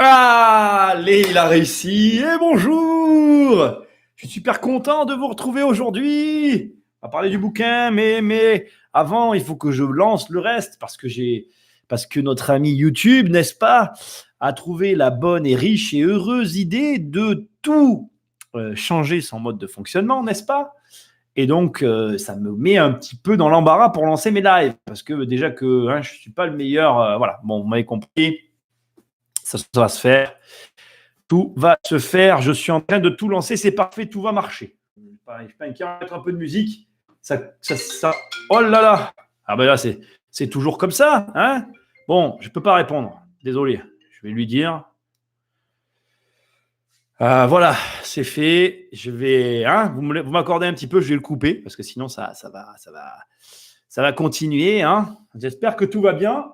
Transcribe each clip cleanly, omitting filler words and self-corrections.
Allez, il a réussi. Et bonjour. Je suis super content de vous retrouver aujourd'hui. On va parler du bouquin, mais avant, il faut que je lance le reste parce que notre ami YouTube, n'est-ce pas, a trouvé la bonne et riche et heureuse idée de tout changer son mode de fonctionnement, n'est-ce pas? Et donc, ça me met un petit peu dans l'embarras pour lancer mes lives parce que déjà que je ne suis pas le meilleur. Voilà, bon, vous m'avez compris, ça va se faire. Tout va se faire. Je suis en train de tout lancer. C'est parfait. Tout va marcher. Je ne suis pas inquiet. On va mettre un peu de musique. Ça. Oh là là. Ah ben là, c'est toujours comme ça. Hein, bon, je ne peux pas répondre. Désolé. Je vais lui dire. Voilà, c'est fait. Je vais. Vous m'accordez un petit peu. Je vais le couper parce que sinon, ça va continuer. Hein. J'espère que tout va bien.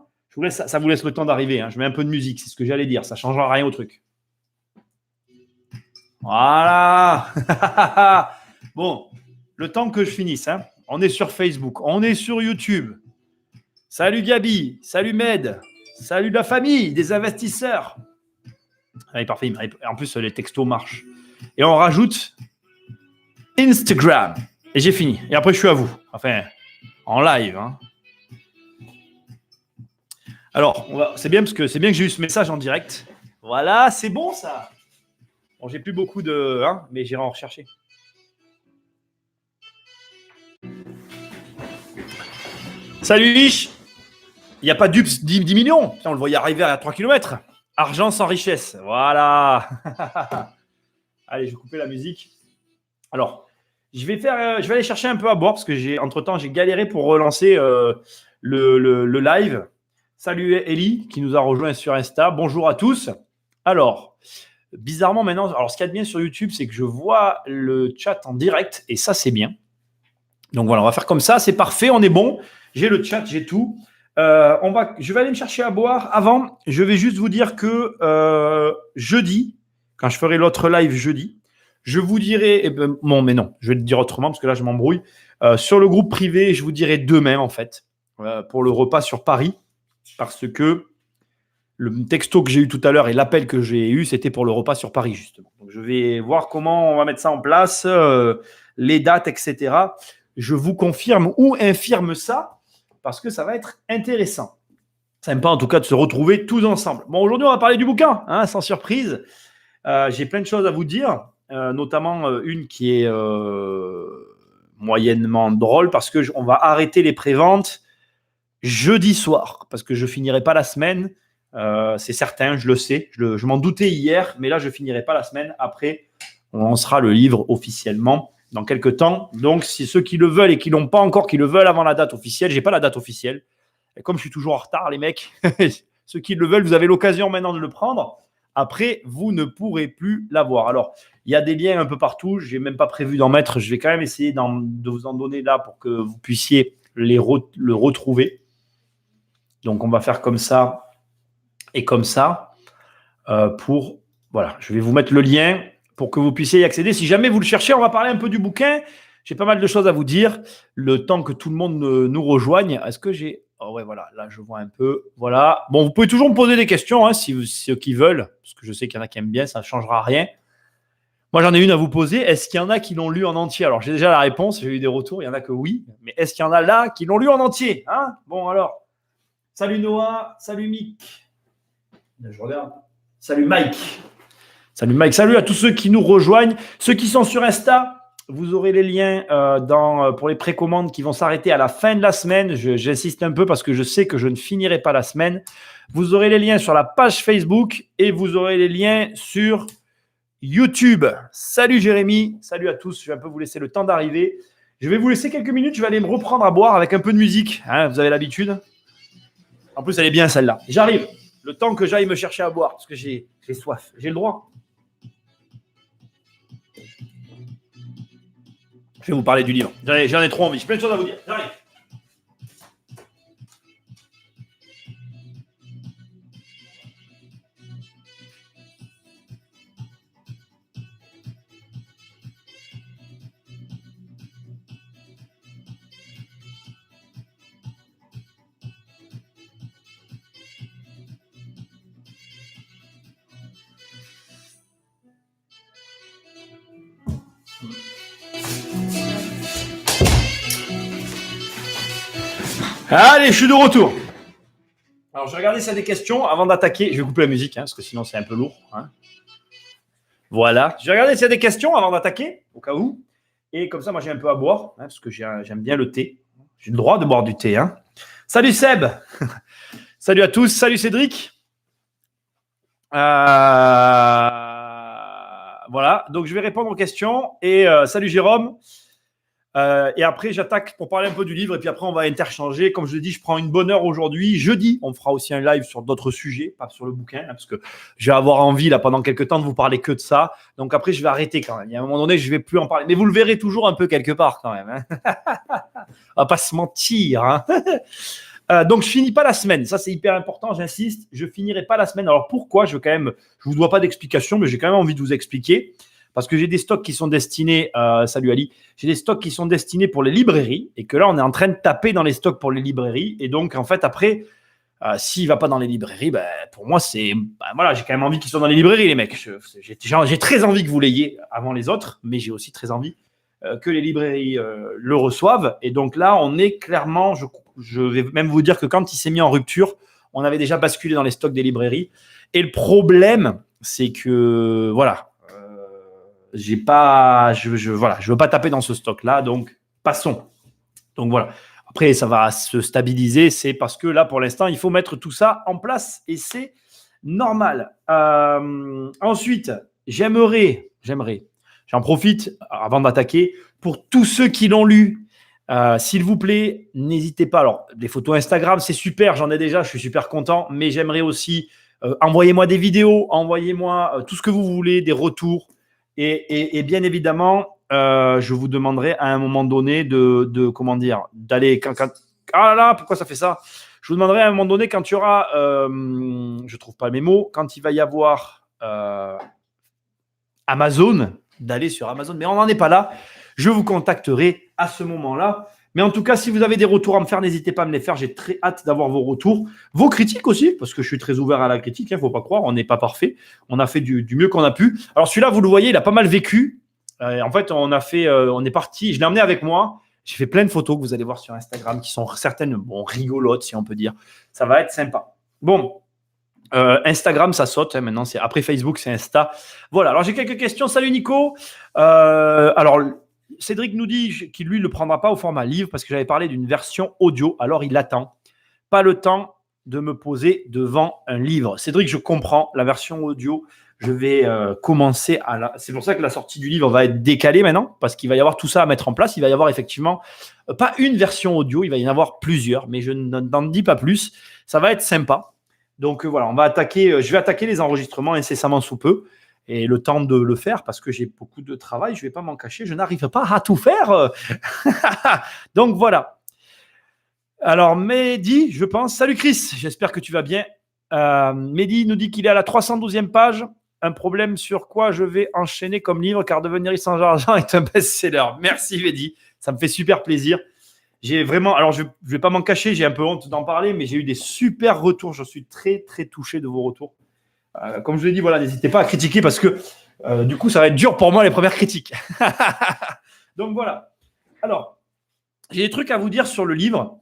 Ça vous laisse le temps d'arriver. Hein. Je mets un peu de musique. C'est ce que j'allais dire. Ça ne changera rien au truc. Voilà. Bon, le temps que je finisse, hein. On est sur Facebook, on est sur YouTube. Salut Gabi, salut Med, salut la famille des investisseurs. Allez, parfait. En plus, les textos marchent. Et on rajoute Instagram. Et j'ai fini. Et après, je suis à vous. Enfin, en live. Hein. Alors, c'est bien parce que c'est bien que j'ai eu ce message en direct. Voilà, c'est bon ça. Bon, j'ai plus beaucoup de... mais j'irai en rechercher. Salut Lich. Il n'y a pas d'UPS 10 millions. On le voyait arriver à 3 km. Argent sans richesse. Voilà. Allez, je vais couper la musique. Alors, je vais aller chercher un peu à boire parce que entre-temps, j'ai galéré pour relancer le live. Salut Ellie qui nous a rejoint sur Insta. Bonjour à tous. Alors, bizarrement maintenant, alors ce qu'il y a de bien sur YouTube, c'est que je vois le chat en direct et ça, c'est bien. Donc voilà, on va faire comme ça. C'est parfait, on est bon. J'ai le chat, j'ai tout. Je vais aller me chercher à boire. Avant, je vais juste vous dire que jeudi, quand je ferai l'autre live jeudi, je vous dirai. Bon, mais non, je vais le dire autrement parce que là, je m'embrouille. Sur le groupe privé, je vous dirai demain, en fait, pour le repas sur Paris. Parce que le texto que j'ai eu tout à l'heure et l'appel que j'ai eu, c'était pour le repas sur Paris, justement. Donc, je vais voir comment on va mettre ça en place, les dates, etc. Je vous confirme ou infirme ça parce que ça va être intéressant. Sympa en tout cas de se retrouver tous ensemble. Bon, aujourd'hui, on va parler du bouquin, sans surprise. J'ai plein de choses à vous dire, notamment une qui est moyennement drôle parce qu'on va arrêter les préventes jeudi soir parce que je ne finirai pas la semaine. C'est certain, je le sais. Je m'en doutais hier, mais là, je ne finirai pas la semaine. Après, on lancera le livre officiellement dans quelques temps. Donc, si ceux qui le veulent et qui ne l'ont pas encore, qui le veulent avant la date officielle, je n'ai pas la date officielle. Et comme je suis toujours en retard, les mecs, ceux qui le veulent, vous avez l'occasion maintenant de le prendre. Après, vous ne pourrez plus l'avoir. Alors, il y a des liens un peu partout. Je n'ai même pas prévu d'en mettre. Je vais quand même essayer de vous en donner là pour que vous puissiez le retrouver. Donc, on va faire comme ça et comme ça voilà, je vais vous mettre le lien pour que vous puissiez y accéder. Si jamais vous le cherchez, on va parler un peu du bouquin. J'ai pas mal de choses à vous dire. Le temps que tout le monde nous rejoigne. Est-ce que j'ai... Oh ouais, voilà, là je vois un peu. Voilà. Bon, vous pouvez toujours me poser des questions si ceux qui veulent, parce que je sais qu'il y en a qui aiment bien, ça ne changera rien. Moi, j'en ai une à vous poser. Est-ce qu'il y en a qui l'ont lu en entier? Alors, j'ai déjà la réponse, j'ai eu des retours, il y en a que oui. Mais est-ce qu'il y en a là qui l'ont lu en entier? Bon, alors. Salut Noah, salut Mick. Je regarde. Salut Mike. Salut Mike. Salut à tous ceux qui nous rejoignent. Ceux qui sont sur Insta, vous aurez les liens pour les précommandes qui vont s'arrêter à la fin de la semaine. J'insiste un peu parce que je sais que je ne finirai pas la semaine. Vous aurez les liens sur la page Facebook et vous aurez les liens sur YouTube. Salut Jérémy. Salut à tous. Je vais un peu vous laisser le temps d'arriver. Je vais vous laisser quelques minutes. Je vais aller me reprendre à boire avec un peu de musique. Vous avez l'habitude. En plus, elle est bien celle-là. J'arrive. Le temps que j'aille me chercher à boire parce que j'ai soif. J'ai le droit. Je vais vous parler du livre. J'en ai trop envie. J'ai plein de choses à vous dire. J'arrive. Allez, je suis de retour. Alors, je vais regarder s'il y a des questions avant d'attaquer. Je vais couper la musique, parce que sinon, c'est un peu lourd. Voilà. Je vais regarder s'il y a des questions avant d'attaquer, au cas où. Et comme ça, moi, j'ai un peu à boire, parce que j'aime bien le thé. J'ai le droit de boire du thé. Salut Seb. Salut à tous. Salut Cédric. Voilà. Donc, je vais répondre aux questions. Et salut Jérôme. Et après, j'attaque pour parler un peu du livre. Et puis après, on va interchanger. Comme je l'ai dit, je prends une bonne heure aujourd'hui. Jeudi, on fera aussi un live sur d'autres sujets, pas sur le bouquin, parce que je vais avoir envie, là, pendant quelques temps, de vous parler que de ça. Donc après, je vais arrêter quand même. Il y a un moment donné, je ne vais plus en parler. Mais vous le verrez toujours un peu quelque part quand même. On va pas se mentir. Donc, je finis pas la semaine. Ça, c'est hyper important. J'insiste. Je finirai pas la semaine. Alors, pourquoi? Je vous dois pas d'explication, mais j'ai quand même envie de vous expliquer. Parce que j'ai des stocks qui sont destinés, salut Ali, j'ai des stocks qui sont destinés pour les librairies et que là, on est en train de taper dans les stocks pour les librairies. Et donc, en fait, après, s'il ne va pas dans les librairies, pour moi, j'ai quand même envie qu'ils soient dans les librairies, les mecs. J'ai très envie que vous l'ayez avant les autres, mais j'ai aussi très envie que les librairies le reçoivent. Et donc là, on est clairement, je vais même vous dire que quand il s'est mis en rupture, on avait déjà basculé dans les stocks des librairies. Et le problème, c'est que, voilà, je veux pas taper dans ce stock-là, donc passons. Donc voilà. Après, ça va se stabiliser. C'est parce que là, pour l'instant, il faut mettre tout ça en place et c'est normal. Ensuite, j'aimerais, j'en profite avant d'attaquer, pour tous ceux qui l'ont lu, s'il vous plaît, n'hésitez pas. Alors, les photos Instagram, c'est super, j'en ai déjà, je suis super content, mais j'aimerais aussi, envoyez-moi des vidéos, envoyez-moi tout ce que vous voulez, des retours. Et bien évidemment, je vous demanderai à un moment donné d'aller ah là là, pourquoi ça fait ça? Je vous demanderai à un moment donné quand il y aura, je trouve pas mes mots, quand il va y avoir Amazon, d'aller sur Amazon. Mais on n'en est pas là. Je vous contacterai à ce moment-là. Mais en tout cas, si vous avez des retours à me faire, n'hésitez pas à me les faire. J'ai très hâte d'avoir vos retours. Vos critiques aussi, parce que je suis très ouvert à la critique. Il ne faut pas croire, on n'est pas parfait. On a fait du mieux qu'on a pu. Alors celui-là, vous le voyez, il a pas mal vécu. En fait, on est parti. Je l'ai emmené avec moi. J'ai fait plein de photos que vous allez voir sur Instagram qui sont certaines rigolotes, si on peut dire. Ça va être sympa. Bon, Instagram, ça saute. Maintenant, après Facebook, c'est Insta. Voilà. Alors, j'ai quelques questions. Salut Nico. Alors, Cédric nous dit qu'il, lui, ne le prendra pas au format livre parce que j'avais parlé d'une version audio. Alors, il attend. Pas le temps de me poser devant un livre. Cédric, je comprends. La version audio, je vais commencer à C'est pour ça que la sortie du livre va être décalée maintenant parce qu'il va y avoir tout ça à mettre en place. Il va y avoir effectivement pas une version audio, il va y en avoir plusieurs, mais je n'en dis pas plus. Ça va être sympa. Donc voilà, je vais attaquer les enregistrements incessamment sous peu. Et le temps de le faire, parce que j'ai beaucoup de travail, je ne vais pas m'en cacher, je n'arrive pas à tout faire. Donc voilà. Alors Mehdi, je pense. Salut Chris, j'espère que tu vas bien. Mehdi nous dit qu'il est à la 312e page. Un problème sur quoi je vais enchaîner comme livre, car devenir riche sans argent est un best-seller. Merci Mehdi, ça me fait super plaisir. J'ai vraiment, alors je ne vais pas m'en cacher, j'ai un peu honte d'en parler, mais j'ai eu des super retours. Je suis très, très touché de vos retours. Comme je l'ai dit, voilà, n'hésitez pas à critiquer parce que du coup, ça va être dur pour moi les premières critiques. Donc voilà. Alors, j'ai des trucs à vous dire sur le livre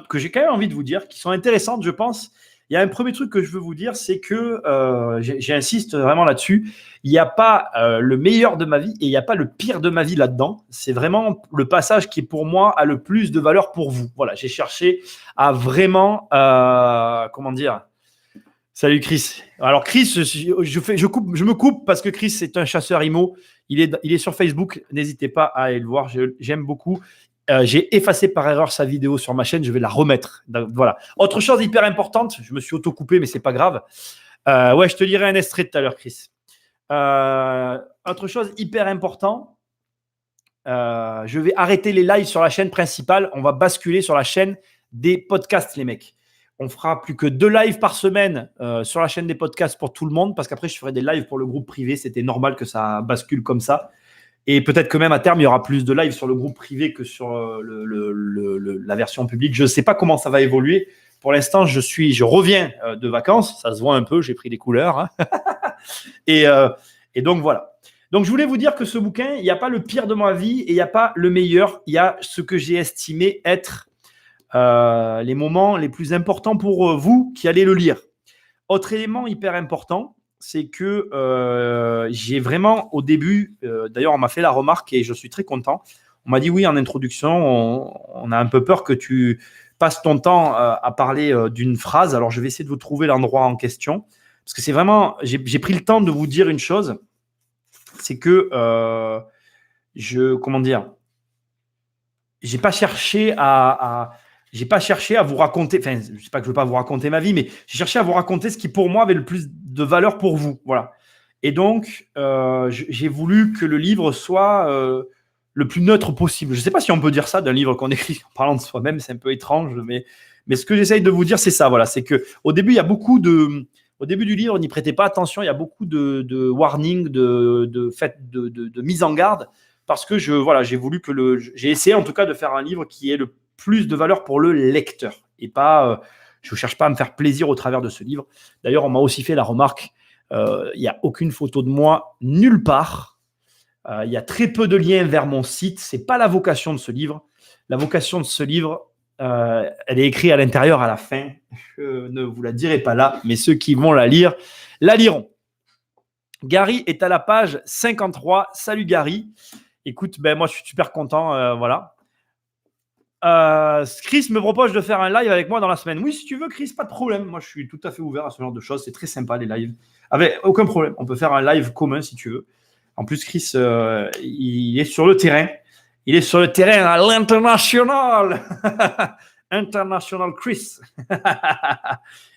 que j'ai quand même envie de vous dire, qui sont intéressantes, je pense. Il y a un premier truc que je veux vous dire, c'est que j'insiste vraiment là-dessus. Il n'y a pas le meilleur de ma vie et il n'y a pas le pire de ma vie là-dedans. C'est vraiment le passage qui, pour moi, a le plus de valeur pour vous. Voilà, j'ai cherché à vraiment, comment dire. Salut Chris. Alors Chris, je me coupe parce que Chris c'est un chasseur IMO. Il est sur Facebook. N'hésitez pas à aller le voir. J'aime beaucoup. J'ai effacé par erreur sa vidéo sur ma chaîne. Je vais la remettre. Donc, voilà. Autre chose hyper importante. Je me suis auto-coupé, mais c'est pas grave. Ouais, je te lirai un extrait tout à l'heure, Chris. Autre chose hyper important. Je vais arrêter les lives sur la chaîne principale. On va basculer sur la chaîne des podcasts, les mecs. On fera plus que 2 lives par semaine sur la chaîne des podcasts pour tout le monde, parce qu'après, je ferai des lives pour le groupe privé. C'était normal que ça bascule comme ça. Et peut-être que même à terme, il y aura plus de lives sur le groupe privé que sur la version publique. Je ne sais pas comment ça va évoluer. Pour l'instant, je reviens de vacances. Ça se voit un peu, j'ai pris des couleurs. Hein. et donc, voilà. Donc, je voulais vous dire que ce bouquin, il n'y a pas le pire de ma vie et il n'y a pas le meilleur. Il y a ce que j'ai estimé être les moments les plus importants pour vous qui allez le lire. Autre élément hyper important, c'est que j'ai vraiment au début, d'ailleurs on m'a fait la remarque et je suis très content, on m'a dit oui en introduction, on a un peu peur que tu passes ton temps à parler d'une phrase, alors je vais essayer de vous trouver l'endroit en question, parce que c'est vraiment, j'ai pris le temps de vous dire une chose, c'est que comment dire, j'ai pas cherché j'ai pas cherché à vous raconter, enfin, je sais pas que je veux pas vous raconter ma vie, mais j'ai cherché à vous raconter ce qui pour moi avait le plus de valeur pour vous, voilà. Et donc, j'ai voulu que le livre soit le plus neutre possible. Je sais pas si on peut dire ça d'un livre qu'on écrit en parlant de soi-même, c'est un peu étrange, mais ce que j'essaye de vous dire, c'est ça, voilà, c'est que au début, il y a beaucoup de, au début du livre, n'y prêtez pas attention, il y a beaucoup de warning, de mise en garde parce que voilà, j'ai voulu que j'ai essayé en tout cas de faire un livre qui ait le plus de valeur pour le lecteur et pas, je ne cherche pas à me faire plaisir au travers de ce livre. D'ailleurs, on m'a aussi fait la remarque, il n'y a aucune photo de moi nulle part. Il y a très peu de liens vers mon site. C'est pas la vocation de ce livre. La vocation de ce livre, elle est écrite à l'intérieur, à la fin. Je ne vous la dirai pas là, mais ceux qui vont la lire, la liront. Gary est à la page 53. Salut Gary. Écoute, ben moi je suis super content, voilà. Chris me propose de faire un live avec moi dans la semaine. Oui, si tu veux, Chris, pas de problème. Moi, je suis tout à fait ouvert à ce genre de choses. C'est très sympa les lives. Avec aucun problème. On peut faire un live commun si tu veux. En plus, Chris, il est sur le terrain. Il est sur le terrain à l'international. International Chris.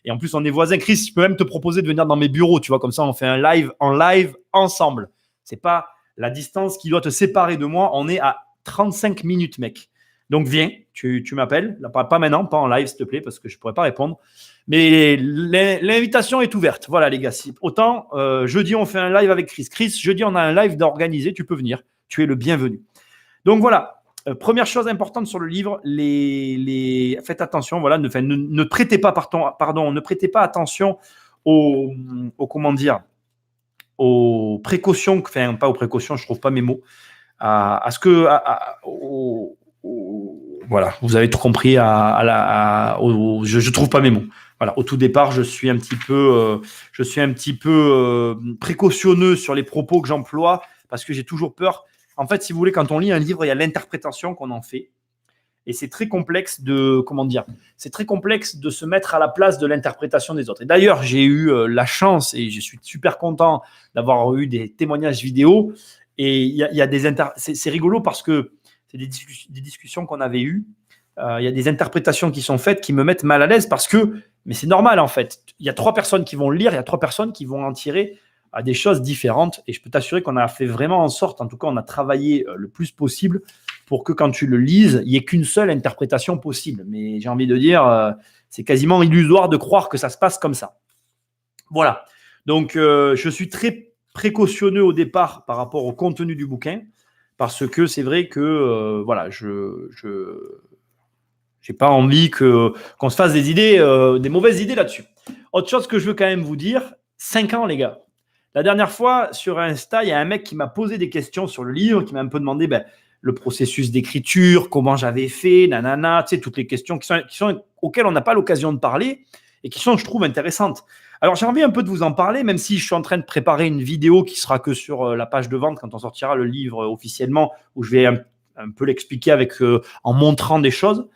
Et en plus, on est voisins. Chris, je peux même te proposer de venir dans mes bureaux. Tu vois, comme ça, on fait un live en live ensemble. C'est pas la distance qui doit te séparer de moi. On est à 35 minutes, mec. Donc, viens, tu m'appelles. Pas maintenant, pas en live, s'il te plaît, parce que je ne pourrais pas répondre. Mais l'invitation est ouverte. Voilà, les gars. Autant, jeudi, on fait un live avec Chris. Chris, jeudi, on a un live d'organiser. Tu peux venir. Tu es le bienvenu. Donc, voilà. Première chose importante sur le livre, faites attention. Voilà, ne prêtez pas, ne prêtez pas attention aux comment dire, aux précautions. Enfin, pas aux précautions, je ne trouve pas mes mots. À ce que. Voilà, vous avez tout compris. Je trouve pas mes mots. Voilà, au tout départ, je suis un petit peu précautionneux sur les propos que j'emploie parce que j'ai toujours peur. En fait, si vous voulez, quand on lit un livre, il y a l'interprétation qu'on en fait, et c'est très complexe c'est très complexe de se mettre à la place de l'interprétation des autres. Et d'ailleurs, j'ai eu la chance et je suis super content d'avoir eu des témoignages vidéo. Et il y a c'est rigolo parce que c'est des discussions qu'on avait eues. Il y a des interprétations qui sont faites qui me mettent mal à l'aise parce que, mais c'est normal en fait. Il y a 3 personnes qui vont le lire, il y a 3 personnes qui vont en tirer à des choses différentes. Et je peux t'assurer qu'on a fait vraiment en sorte, en tout cas, on a travaillé le plus possible pour que quand tu le lises, il n'y ait qu'une seule interprétation possible. Mais j'ai envie de dire, c'est quasiment illusoire de croire que ça se passe comme ça. Voilà. Donc, je suis très précautionneux au départ par rapport au contenu du bouquin parce que c'est vrai que, voilà, je n'ai pas envie qu'on se fasse des mauvaises idées là-dessus. Autre chose que je veux quand même vous dire, 5 ans, les gars. La dernière fois, sur Insta, il y a un mec qui m'a posé des questions sur le livre, qui m'a un peu demandé le processus d'écriture, comment j'avais fait, nanana, tu sais, toutes les questions auxquelles on n'a pas l'occasion de parler et qui sont, je trouve, intéressantes. Alors, j'ai envie un peu de vous en parler, même si je suis en train de préparer une vidéo qui sera que sur la page de vente quand on sortira le livre officiellement, où je vais un peu l'expliquer en montrant des choses.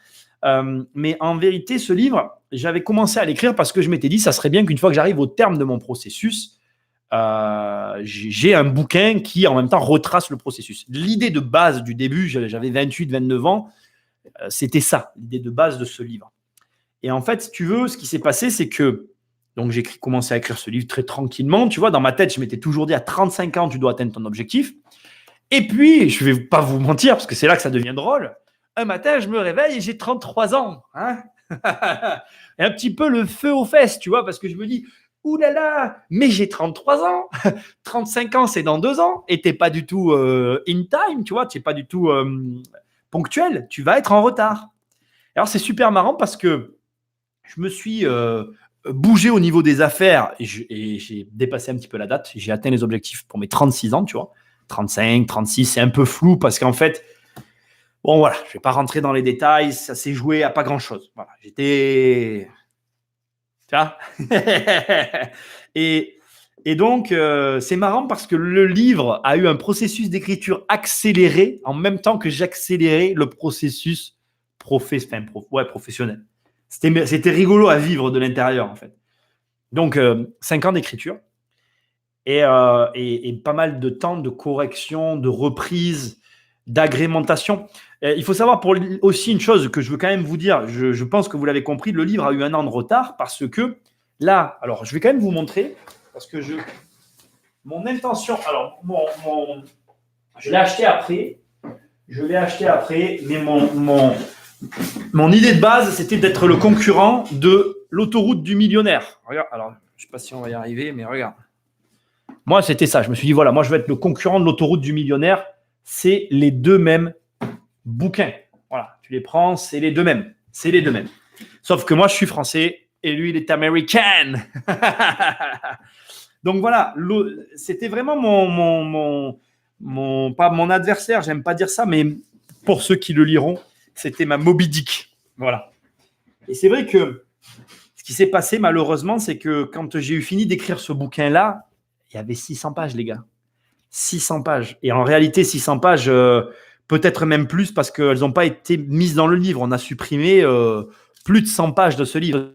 Mais en vérité, ce livre, j'avais commencé à l'écrire parce que je m'étais dit, ça serait bien qu'une fois que j'arrive au terme de mon processus, j'ai un bouquin qui, en même temps, retrace le processus. L'idée de base du début, j'avais 28, 29 ans, c'était ça, l'idée de base de ce livre. Et en fait, si tu veux, ce qui s'est passé, c'est que donc j'ai commencé à écrire ce livre très tranquillement. Tu vois, dans ma tête, je m'étais toujours dit à 35 ans, tu dois atteindre ton objectif. Et puis, je ne vais pas vous mentir, parce que c'est là que ça devient drôle. Un matin, je me réveille et j'ai 33 ans. Hein et un petit peu le feu aux fesses, tu vois, parce que je me dis, ouh là là, mais j'ai 33 ans. 35 ans, c'est dans 2 ans. Et tu n'es pas du tout in time, tu vois, tu n'es pas du tout ponctuel. Tu vas être en retard. Alors, c'est super marrant parce que je me suis bougé au niveau des affaires et j'ai dépassé un petit peu la date. J'ai atteint les objectifs pour mes 36 ans, tu vois. 35, 36, c'est un peu flou parce qu'en fait, Bon, voilà, je ne vais pas rentrer dans les détails, ça s'est joué à pas grand-chose. Voilà, j'étais. Tu vois. et donc, c'est marrant parce que le livre a eu un processus d'écriture accéléré en même temps que j'accélérais le processus professionnel. C'était rigolo à vivre de l'intérieur, en fait. Donc, 5 ans d'écriture et pas mal de temps de correction, de reprise, d'agrémentation. Il faut savoir aussi une chose que je veux quand même vous dire, je pense que vous l'avez compris, le livre a eu 1 an de retard parce que là, alors je vais quand même vous montrer, parce que mon intention, alors je l'ai acheté après, mais mon idée de base, c'était d'être le concurrent de l'autoroute du millionnaire. Regarde, alors je ne sais pas si on va y arriver, mais regarde. Moi, c'était ça. Je me suis dit, voilà, moi, je vais être le concurrent de l'autoroute du millionnaire. C'est les deux mêmes bouquins. Voilà, tu les prends, c'est les deux mêmes. C'est les deux mêmes. Sauf que moi, je suis français et lui, il est américain. Donc voilà, c'était vraiment pas mon adversaire, j'aime pas dire ça, mais pour ceux qui le liront, c'était ma Moby Dick. Voilà. Et c'est vrai que ce qui s'est passé, malheureusement, c'est que quand j'ai eu fini d'écrire ce bouquin-là, il y avait 600 pages, les gars. 600 pages. Et en réalité, 600 pages, peut-être même plus parce qu'elles n'ont pas été mises dans le livre. On a supprimé plus de 100 pages de ce livre.